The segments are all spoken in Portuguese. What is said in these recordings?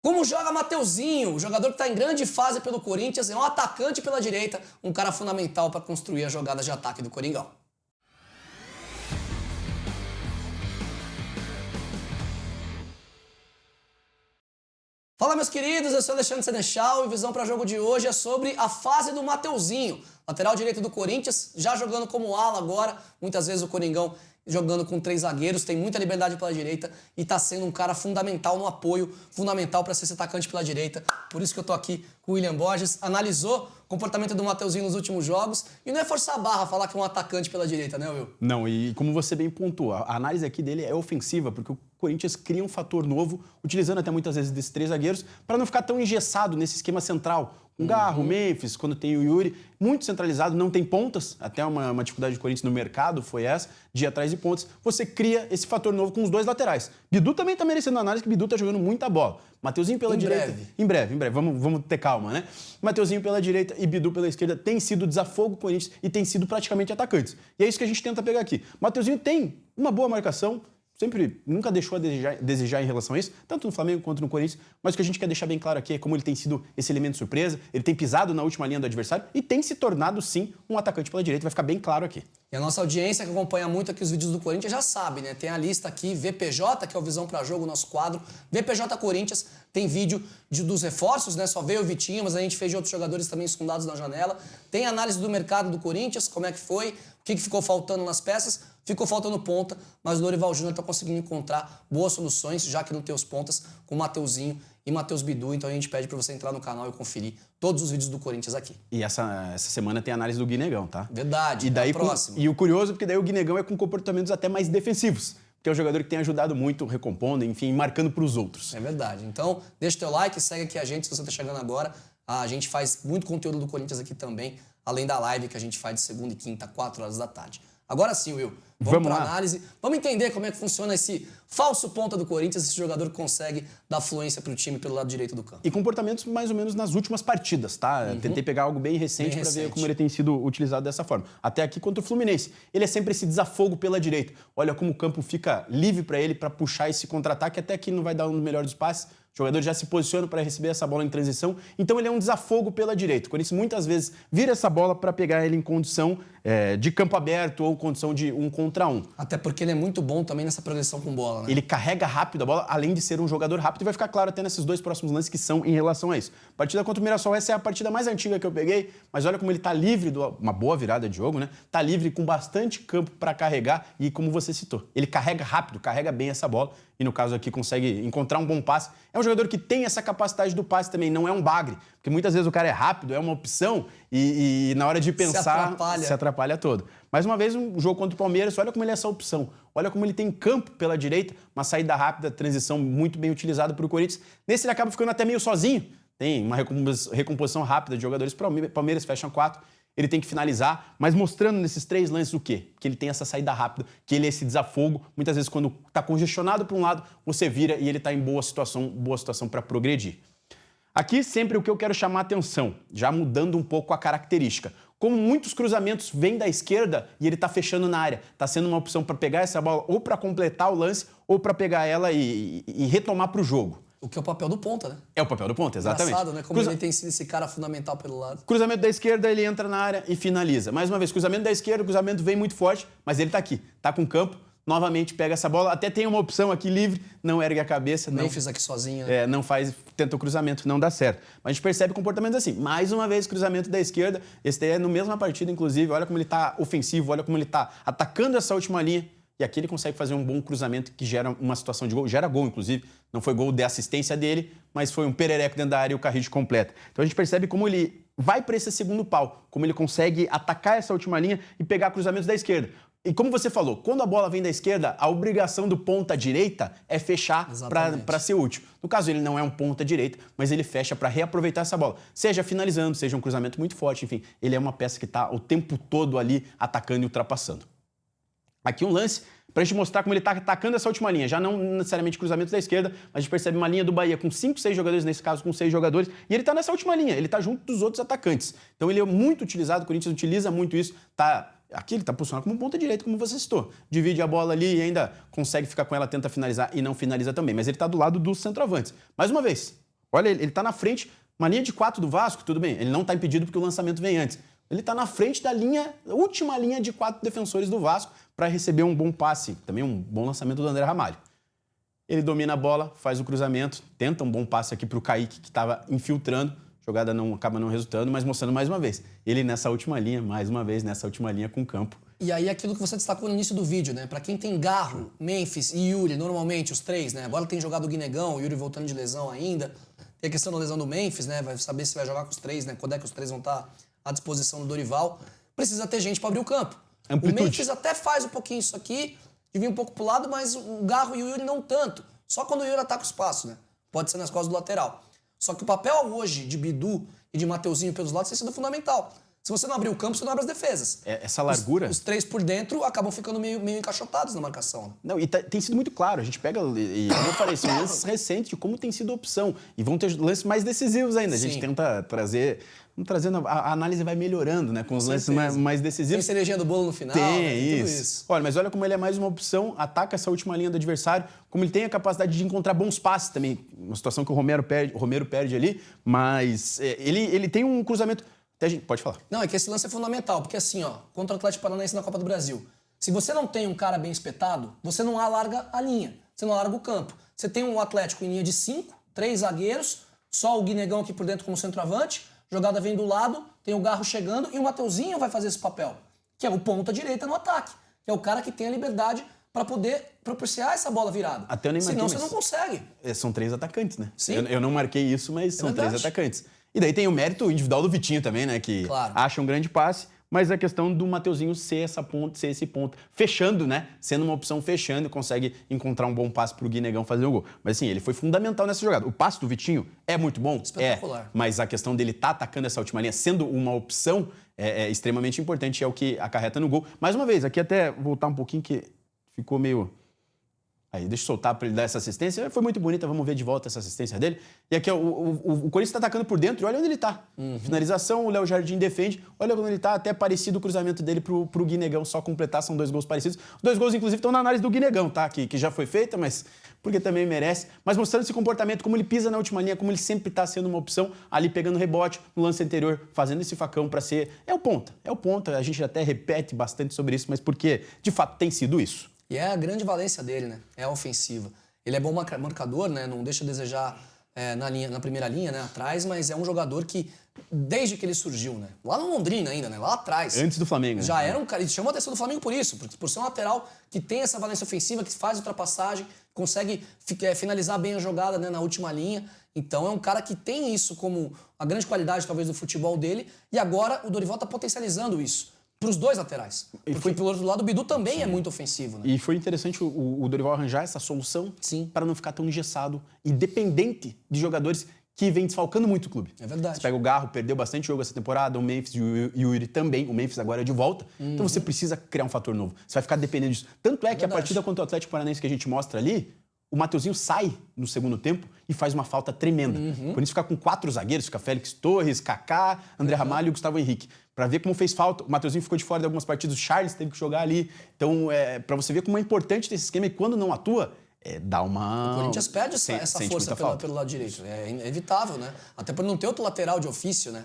Como joga Mateuzinho, o jogador que está em grande fase pelo Corinthians, é um atacante pela direita, um cara fundamental para construir as jogadas de ataque do Coringão. Fala, meus queridos, eu sou Alexandre Senechal e visão para o jogo de hoje é sobre a fase do Mateuzinho, lateral direito do Corinthians, já jogando como ala agora, muitas vezes o Coringão jogando com 3 zagueiros, tem muita liberdade pela direita e tá sendo um cara fundamental no apoio, fundamental para ser esse atacante pela direita. Por isso que eu tô aqui com o William Borges, analisou o comportamento do Mateuzinho nos últimos jogos e não é forçar a barra falar que é um atacante pela direita, né, Will? Não, e como você bem pontua, a análise aqui dele é ofensiva, porque o Corinthians cria um fator novo, utilizando até muitas vezes desses 3 zagueiros, para não ficar tão engessado nesse esquema central. Com Garro, Memphis, quando tem o Yuri, muito centralizado, não tem pontas, até uma dificuldade do Corinthians no mercado foi essa, de ir atrás de pontas. Você cria esse fator novo com os 2 laterais. Bidu também está merecendo análise, que Bidu está jogando muita bola. Mateuzinho pela direita. Em breve, vamos ter calma, né? Mateuzinho pela direita e Bidu pela esquerda tem sido desafogo do Corinthians e tem sido praticamente atacantes. E é isso que a gente tenta pegar aqui. Mateuzinho tem uma boa marcação, sempre, nunca deixou a desejar em relação a isso, tanto no Flamengo quanto no Corinthians, mas o que a gente quer deixar bem claro aqui é como ele tem sido esse elemento surpresa, ele tem pisado na última linha do adversário e tem se tornado, sim, um atacante pela direita, vai ficar bem claro aqui. E a nossa audiência que acompanha muito aqui os vídeos do Corinthians já sabe, né? Tem a lista aqui, VPJ, que é o Visão pra Jogo, nosso quadro, VPJ Corinthians, tem vídeo dos reforços, né? Só veio o Vitinho, mas a gente fez de outros jogadores também sondados na janela. Tem análise do mercado do Corinthians, como é que foi, o que ficou faltando nas peças. Ficou faltando ponta, mas o Dorival Júnior está conseguindo encontrar boas soluções, já que não tem os pontas, com o Mateuzinho e Matheus Bidu. Então a gente pede para você entrar no canal e conferir todos os vídeos do Corinthians aqui. E essa semana tem análise do Guinegão, tá? Verdade, e daí próximo. E o curioso, porque daí o Guinegão é com comportamentos até mais defensivos, que é um jogador que tem ajudado muito, recompondo, enfim, marcando para os outros. É verdade. Então deixa o teu like, segue aqui a gente se você está chegando agora. A gente faz muito conteúdo do Corinthians aqui também, além da live que a gente faz de segunda e quinta, 4 horas da tarde. Agora sim, Will, vamos para análise. Vamos entender como é que funciona esse falso ponta do Corinthians, esse jogador que consegue dar fluência para o time pelo lado direito do campo. E comportamentos mais ou menos nas últimas partidas, tá? Tentei pegar algo bem recente para ver como ele tem sido utilizado dessa forma. Até aqui contra o Fluminense. Ele é sempre esse desafogo pela direita. Olha como o campo fica livre para ele, para puxar esse contra-ataque. Até aqui não vai dar um dos melhores passes. O jogador já se posiciona para receber essa bola em transição, então ele é um desafogo pela direita. O Corinthians muitas vezes vira essa bola para pegar ele em condição de campo aberto ou condição de 1 contra 1. Até porque ele é muito bom também nessa progressão com bola, né? Ele carrega rápido a bola, além de ser um jogador rápido, e vai ficar claro até nesses 2 próximos lances que são em relação a isso. A partida contra o Mirassol, essa é a partida mais antiga que eu peguei, mas olha como ele tá livre, uma boa virada de jogo, né? Tá livre com bastante campo para carregar e como você citou, ele carrega rápido, carrega bem essa bola e no caso aqui consegue encontrar um bom passe. É um jogador que tem essa capacidade do passe também, não é um bagre, porque muitas vezes o cara é rápido, é uma opção e na hora de pensar se atrapalha todo. Mais uma vez, um jogo contra o Palmeiras, olha como ele é essa opção. Olha como ele tem campo pela direita, uma saída rápida, transição muito bem utilizada por o Corinthians. Nesse ele acaba ficando até meio sozinho. Tem uma recomposição rápida de jogadores. Palmeiras fecha 4. Ele tem que finalizar, mas mostrando nesses 3 lances o quê? Que ele tem essa saída rápida, que ele é esse desafogo. Muitas vezes quando está congestionado para um lado, você vira e ele está em boa situação para progredir. Aqui sempre o que eu quero chamar a atenção, já mudando um pouco a característica. Como muitos cruzamentos vêm da esquerda e ele está fechando na área, está sendo uma opção para pegar essa bola ou para completar o lance ou para pegar ela e retomar para o jogo. O que é o papel do ponta, né? É o papel do ponta, exatamente. Engraçado, né? Como ele tem sido esse cara fundamental pelo lado. Cruzamento da esquerda, ele entra na área e finaliza. Mais uma vez, cruzamento da esquerda, o cruzamento vem muito forte, mas ele está aqui, está com campo. Novamente pega essa bola, até tem uma opção aqui livre, não ergue a cabeça. Nem fiz aqui sozinho, né? Não faz, tenta o cruzamento, não dá certo. Mas a gente percebe comportamentos assim. Mais uma vez, cruzamento da esquerda, esse é no mesma partida, inclusive, olha como ele está ofensivo, olha como ele está atacando essa última linha. E aqui ele consegue fazer um bom cruzamento que gera uma situação de gol, gera gol, inclusive. Não foi gol de assistência dele, mas foi um perereco dentro da área e o Carrillo completa. Então a gente percebe como ele vai para esse segundo pau, como ele consegue atacar essa última linha e pegar cruzamentos da esquerda. E como você falou, quando a bola vem da esquerda, a obrigação do ponta direita é fechar para ser útil. No caso, ele não é um ponta direita, mas ele fecha para reaproveitar essa bola. Seja finalizando, seja um cruzamento muito forte, enfim. Ele é uma peça que está o tempo todo ali atacando e ultrapassando. Aqui um lance para a gente mostrar como ele está atacando essa última linha. Já não necessariamente cruzamento da esquerda, mas a gente percebe uma linha do Bahia com 5, 6 jogadores, nesse caso com 6 jogadores, e ele está nessa última linha, ele está junto dos outros atacantes. Então ele é muito utilizado, o Corinthians utiliza muito isso, aqui ele está posicionado como ponta direita, como você citou. Divide a bola ali e ainda consegue ficar com ela, tenta finalizar e não finaliza também. Mas ele está do lado dos centroavantes. Mais uma vez, Olha, ele tá na frente, uma linha de 4 do Vasco, tudo bem, ele não tá impedido porque o lançamento vem antes. Ele tá na frente da última linha de 4 defensores do Vasco para receber um bom passe, também um bom lançamento do André Ramalho. Ele domina a bola, faz o cruzamento, tenta um bom passe aqui pro Kaique, que estava infiltrando, a jogada acaba não resultando, mas mostrando mais uma vez. Ele nessa última linha, mais uma vez, nessa última linha com o campo. E aí aquilo que você destacou no início do vídeo, né? Pra quem tem Garro, Memphis e Yuri, normalmente os três, né? Agora tem jogado o Guinegão, o Yuri voltando de lesão ainda. Tem a questão da lesão do Memphis, né? Vai saber se vai jogar com os três, né? Quando é que os três vão estar à disposição do Dorival. Precisa ter gente pra abrir o campo. Amplitude. O Memphis até faz um pouquinho isso aqui, de vir um pouco pro lado, mas o Garro e o Yuri não tanto. Só quando o Yuri ataca o espaço, né? Pode ser nas costas do lateral. Só que o papel hoje de Bidu e de Mateuzinho pelos lados tem sido fundamental. Se você não abrir o campo, você não abre as defesas. Essa largura... Os três por dentro acabam ficando meio encaixotados na marcação. Não, e tem sido muito claro. A gente pega, e como eu falei, são lances recentes de como tem sido a opção. E vão ter lances mais decisivos ainda. A gente tenta trazer... A análise vai melhorando, né? Com os lances mais decisivos. Tem cerejinha do bolo no final. Tem, né? isso. Tudo isso. Olha, mas olha como ele é mais uma opção, ataca essa última linha do adversário, como ele tem a capacidade de encontrar bons passes também. Uma situação que o Romero perde ali, mas ele tem um cruzamento... Pode falar. Não, é que esse lance é fundamental, porque assim, ó, contra o Atlético Paranaense na Copa do Brasil, se você não tem um cara bem espetado, você não alarga a linha, você não alarga o campo. Você tem um Atlético em linha de 5, 3 zagueiros, só o Guinegão aqui por dentro como centroavante, jogada vem do lado, tem o Garro chegando e o Mateuzinho vai fazer esse papel, que é o ponta direita no ataque, que é o cara que tem a liberdade para poder propiciar essa bola virada. Até eu nem marquei, senão você não consegue. São 3 atacantes, né? Sim. Eu não marquei isso, mas são 3 verdade. atacantes. E daí tem o mérito individual do Vitinho também, né? Que acha um grande passe, mas a questão do Mateuzinho ser esse ponto. Fechando, né? Sendo uma opção fechando, consegue encontrar um bom passe pro Guinegão fazer o gol. Mas assim, ele foi fundamental nessa jogada. O passe do Vitinho é muito bom? Espetacular. Mas a questão dele estar atacando essa última linha, sendo uma opção, é extremamente importante, é o que acarreta no gol. Mais uma vez, aqui até voltar um pouquinho que ficou meio... Aí, deixa eu soltar para ele dar essa assistência. Foi muito bonita, vamos ver de volta essa assistência dele. E aqui, ó, o Corinthians está atacando por dentro e olha onde ele está. Finalização, o Léo Jardim defende. Olha onde ele está, até parecido o cruzamento dele pro Guinegão só completar. São 2 gols parecidos. Os 2 gols, inclusive, estão na análise do Guinegão, tá? Que já foi feita, mas porque também merece. Mas mostrando esse comportamento, como ele pisa na última linha, como ele sempre está sendo uma opção, ali pegando rebote no lance anterior, fazendo esse facão para ser... É o ponta. A gente até repete bastante sobre isso, mas porque, de fato, tem sido isso. E é a grande valência dele, né? É a ofensiva. Ele é bom marcador, né? Não deixa a desejar na primeira linha, né? Atrás, mas é um jogador que, desde que ele surgiu, né? Lá no Londrina ainda, né? Lá atrás. Antes do Flamengo. Já era um cara... Ele chamou a atenção do Flamengo por isso, por ser um lateral que tem essa valência ofensiva, que faz ultrapassagem, consegue finalizar bem a jogada, né? Na última linha. Então é um cara que tem isso como a grande qualidade, talvez, do futebol dele. E agora o Dorival está potencializando isso. Para os dois laterais. Porque pelo outro lado o Bidu também é muito ofensivo. Né? E foi interessante o Dorival arranjar essa solução para não ficar tão engessado e dependente de jogadores que vem desfalcando muito o clube. É verdade. Você pega o Garro, perdeu bastante jogo essa temporada, o Memphis e o Yuri também. O Memphis agora é de volta. Então você precisa criar um fator novo. Você vai ficar dependendo disso. Tanto é que a partida contra o Atlético Paranaense que a gente mostra ali, o Mateuzinho sai no segundo tempo e faz uma falta tremenda. Por isso fica com 4 zagueiros, fica Félix Torres, Kaká, André Ramalho e Gustavo Henrique. Pra ver como fez falta. O Mateuzinho ficou de fora de algumas partidas, o Charles teve que jogar ali. Então, pra você ver como é importante ter esse esquema e quando não atua, dá uma... O Corinthians perde essa força pelo lado direito. É inevitável, né? Até por não ter outro lateral de ofício, né?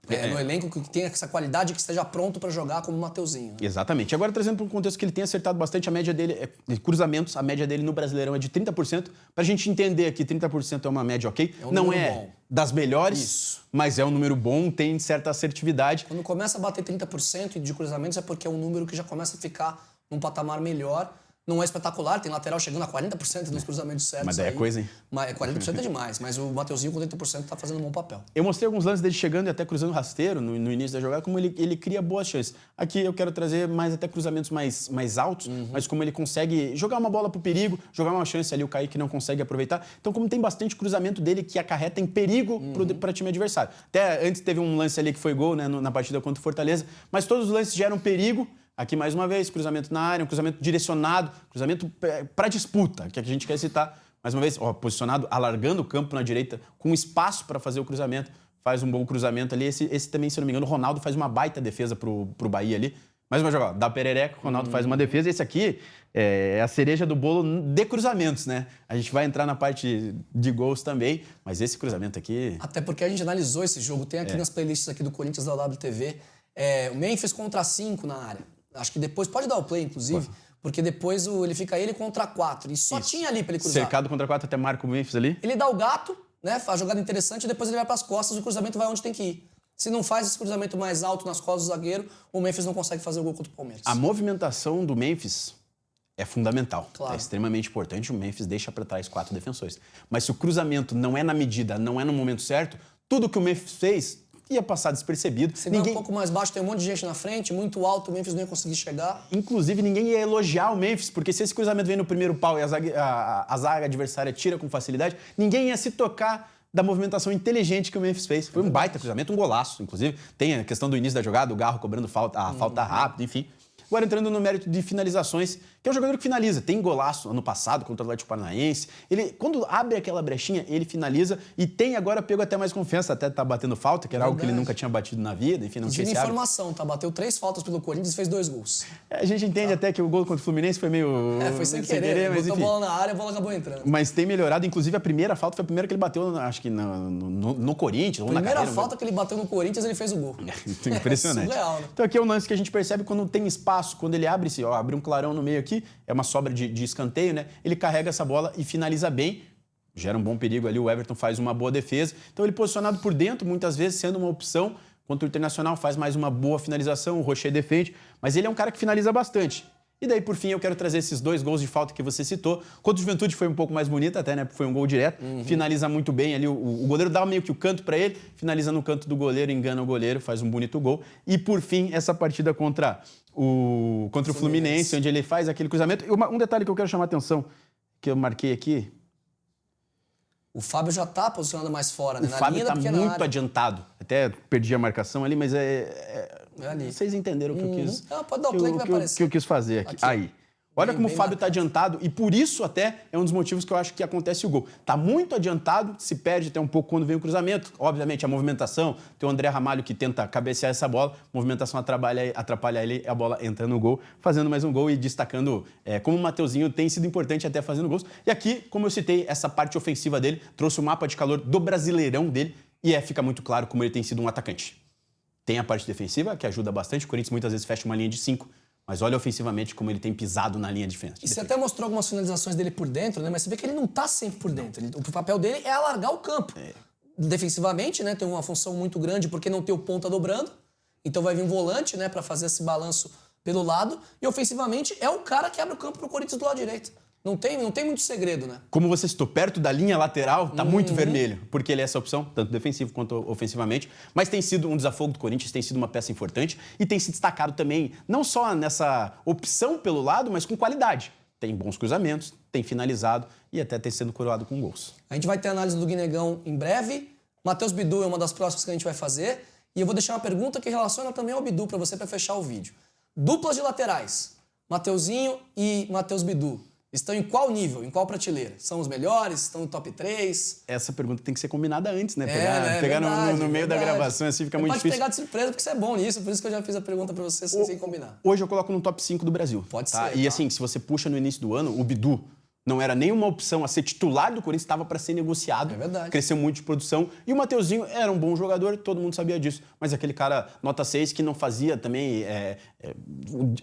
No elenco que tenha essa qualidade, que esteja pronto para jogar como o Mateuzinho. Né? Exatamente. Agora, trazendo para um contexto que ele tem acertado bastante, a média dele, de cruzamentos, a média dele no Brasileirão é de 30%. Para a gente entender aqui, 30% é uma média ok. Não é bom. Das melhores, mas é um número bom, tem certa assertividade. Quando começa a bater 30% de cruzamentos é porque é um número que já começa a ficar num patamar melhor. Não é espetacular, tem lateral chegando a 40% nos cruzamentos certos. Mas daí é coisa, hein? Mas 40% é demais, mas o Mateuzinho com 30% tá fazendo um bom papel. Eu mostrei alguns lances dele chegando e até cruzando rasteiro no início da jogada, como ele cria boas chances. Aqui eu quero trazer mais até cruzamentos mais altos, mas como ele consegue jogar uma bola pro perigo, jogar uma chance ali, o Kaique não consegue aproveitar. Então, como tem bastante cruzamento dele que acarreta em perigo para time adversário. Até antes teve um lance ali que foi gol, né, na partida contra o Fortaleza, mas todos os lances geram perigo. Aqui, mais uma vez, cruzamento na área, um cruzamento direcionado, cruzamento para disputa, que a gente quer citar. Mais uma vez, posicionado, alargando o campo na direita, com espaço para fazer o cruzamento. Faz um bom cruzamento ali. Esse também, se eu não me engano, o Ronaldo faz uma baita defesa pro Bahia ali. Mais uma jogada, dá perereca, o Ronaldo faz uma defesa. Esse aqui é a cereja do bolo de cruzamentos, né? A gente vai entrar na parte de gols também, mas esse cruzamento aqui... Até porque a gente analisou esse jogo, tem aqui nas playlists aqui do Corinthians da WTV, o Memphis contra 5 na área. Acho que depois, pode dar o play, inclusive, porque depois ele fica ele contra 4. E só tinha ali pra ele cruzar. Cercado contra 4, até marca o Memphis ali. Ele dá o gato, né? Faz a jogada interessante, e depois ele vai pras costas, o cruzamento vai onde tem que ir. Se não faz esse cruzamento mais alto nas costas do zagueiro, o Memphis não consegue fazer o gol contra o Palmeiras. A movimentação do Memphis é fundamental. Claro. É extremamente importante. O Memphis deixa para trás 4 defensores. Mas se o cruzamento não é na medida, não é no momento certo, tudo que o Memphis fez ia passar despercebido. Se ninguém... um pouco mais baixo, tem um monte de gente na frente, muito alto, o Memphis não ia conseguir chegar. Inclusive, ninguém ia elogiar o Memphis, porque se esse cruzamento vem no primeiro pau e a zaga adversária tira com facilidade, ninguém ia se tocar da movimentação inteligente que o Memphis fez. Foi um baita cruzamento, um golaço, inclusive. Tem a questão do início da jogada, o Garro cobrando falta rápida, enfim. Agora entrando no mérito de finalizações, que é um jogador que finaliza. Tem golaço ano passado contra o Atlético Paranaense. Ele, quando abre aquela brechinha, ele finaliza e tem agora pego até mais confiança, até tá batendo falta, que era algo que ele nunca tinha batido na vida, enfim, não sei se informação, tá? Bateu 3 faltas pelo Corinthians e fez 2 gols. A gente entende até que o gol contra o Fluminense foi meio... foi sem querer, mas botou enfim. a bola na área, a bola acabou entrando. Mas tem melhorado, inclusive a primeira falta foi a primeira que ele bateu, acho que no Corinthians, ou na carreira. A primeira falta que ele bateu no Corinthians, ele fez o gol. Impressionante. Surreal, né? Então aqui é um lance que a gente percebe quando tem espaço, quando ele abre um clarão no meio aqui, é uma sobra de escanteio, né? Ele carrega essa bola e finaliza bem, gera um bom perigo ali, o Everton faz uma boa defesa. Então ele posicionado por dentro, muitas vezes sendo uma opção, contra o Internacional faz mais uma boa finalização, o Rocher defende, mas ele é um cara que finaliza bastante. E daí, por fim, eu quero trazer esses 2 gols de falta que você citou. Contra o Juventude foi um pouco mais bonito até, né? Porque foi um gol direto. Finaliza muito bem ali. O goleiro dá meio que o canto para ele, finaliza no canto do goleiro, engana o goleiro, faz um bonito gol. E, por fim, essa partida contra o Fluminense, onde ele faz aquele cruzamento. E um detalhe que eu quero chamar a atenção, que eu marquei aqui. O Fábio já tá posicionado mais fora, né? O Fábio tá muito adiantado. Até perdi a marcação ali, mas ali. Vocês entenderam o que eu quis... Pode dar o play que vai aparecer. Que eu quis fazer aqui. Aí. Olha como o Fábio tá adiantado e por isso até é um dos motivos que eu acho que acontece o gol. Tá muito adiantado, se perde até um pouco quando vem o cruzamento. Obviamente a movimentação, tem o André Ramalho que tenta cabecear essa bola, a movimentação atrapalha ele, a bola entra no gol, fazendo mais um gol e destacando como o Mateuzinho tem sido importante até fazendo gols. E aqui, como eu citei, essa parte ofensiva dele trouxe o mapa de calor do Brasileirão dele e fica muito claro como ele tem sido um atacante. Tem a parte defensiva, que ajuda bastante, o Corinthians muitas vezes fecha uma linha de 5, mas olha ofensivamente como ele tem pisado na linha de defesa. E você até mostrou algumas finalizações dele por dentro, né? Mas você vê que ele não tá sempre por dentro. O papel dele é alargar o campo. Defensivamente, né? Tem uma função muito grande porque não tem o ponta dobrando. Então vai vir um volante, né? Pra fazer esse balanço pelo lado. E ofensivamente é o cara que abre o campo pro Corinthians do lado direito. Não tem muito segredo, né? Como você citou, perto da linha lateral, tá muito vermelho, porque ele é essa opção, tanto defensivo quanto ofensivamente. Mas tem sido um desafogo do Corinthians, tem sido uma peça importante e tem se destacado também, não só nessa opção pelo lado, mas com qualidade. Tem bons cruzamentos, tem finalizado e até tem sido coroado com gols. A gente vai ter a análise do Guinegão em breve. Matheus Bidu é uma das próximas que a gente vai fazer. E eu vou deixar uma pergunta que relaciona também ao Bidu para você, para fechar o vídeo. Duplas de laterais, Mateuzinho e Matheus Bidu. Estão em qual nível? Em qual prateleira? São os melhores? Estão no top 3? Essa pergunta tem que ser combinada antes, né? Pegar no meio da gravação, assim fica muito difícil. Pode pegar de surpresa, porque você é bom nisso. Por isso que eu já fiz a pergunta pra você sem combinar. Hoje eu coloco no top 5 do Brasil. Pode tá? ser. E assim, se você puxa no início do ano, o Bidu não era nenhuma opção a ser titular do Corinthians, estava para ser negociado. É verdade. Cresceu muito de produção. E o Mateuzinho era um bom jogador, todo mundo sabia disso. Mas aquele cara nota 6 que não fazia também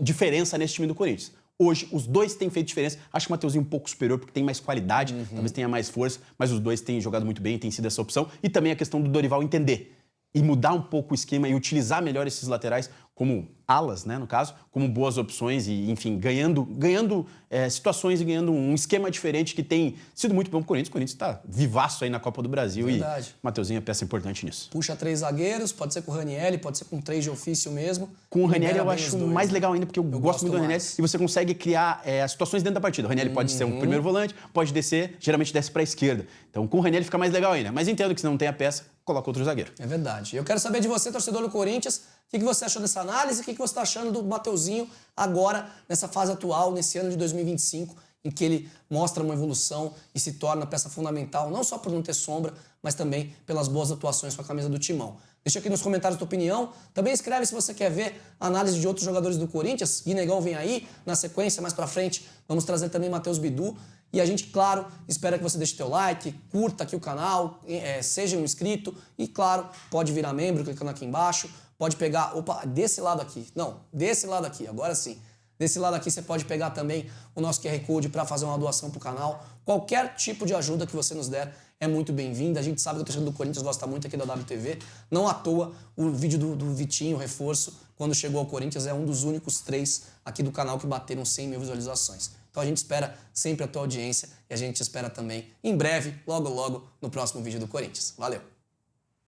diferença nesse time do Corinthians. Hoje, os dois têm feito diferença. Acho que o Mateuzinho um pouco superior, porque tem mais qualidade, talvez tenha mais força, mas os dois têm jogado muito bem, tem sido essa opção. E também a questão do Dorival entender e mudar um pouco o esquema e utilizar melhor esses laterais como alas, né, no caso, como boas opções e, enfim, ganhando situações e ganhando um esquema diferente que tem sido muito bom para o Corinthians. O Corinthians está vivaço aí na Copa do Brasil. Verdade. E o Mateuzinho é peça importante nisso. Puxa 3 zagueiros, pode ser com o Ranieri, pode ser com 3 de ofício mesmo. Com o Ranieri eu acho mais legal ainda, porque eu gosto muito do Ranieri e você consegue criar situações dentro da partida. O Ranieri pode ser um primeiro volante, pode descer, geralmente desce para a esquerda. Então com o Ranieri fica mais legal ainda. Mas entendo que se não tem a peça, coloca outro zagueiro. É verdade. Eu quero saber de você, torcedor do Corinthians, o que você achou dessa análise, o que você está achando do Mateuzinho agora, nessa fase atual, nesse ano de 2025, em que ele mostra uma evolução e se torna peça fundamental, não só por não ter sombra, mas também pelas boas atuações com a camisa do Timão. Deixa aqui nos comentários a tua opinião. Também escreve se você quer ver a análise de outros jogadores do Corinthians. Guinegão vem aí, na sequência, mais pra frente, vamos trazer também Matheus Bidu. E a gente, claro, espera que você deixe teu like, curta aqui o canal, seja um inscrito e, claro, pode virar membro clicando aqui embaixo, pode pegar, opa, desse lado aqui, não, desse lado aqui, agora sim. Desse lado aqui você pode pegar também o nosso QR Code para fazer uma doação pro canal. Qualquer tipo de ajuda que você nos der é muito bem-vinda. A gente sabe que o torcedor do Corinthians gosta muito aqui da WTV. Não à toa, o vídeo do Vitinho, o reforço, quando chegou ao Corinthians, é um dos únicos 3 aqui do canal que bateram 100 mil visualizações. Então a gente espera sempre a tua audiência e a gente espera também em breve, logo, logo, no próximo vídeo do Corinthians. Valeu!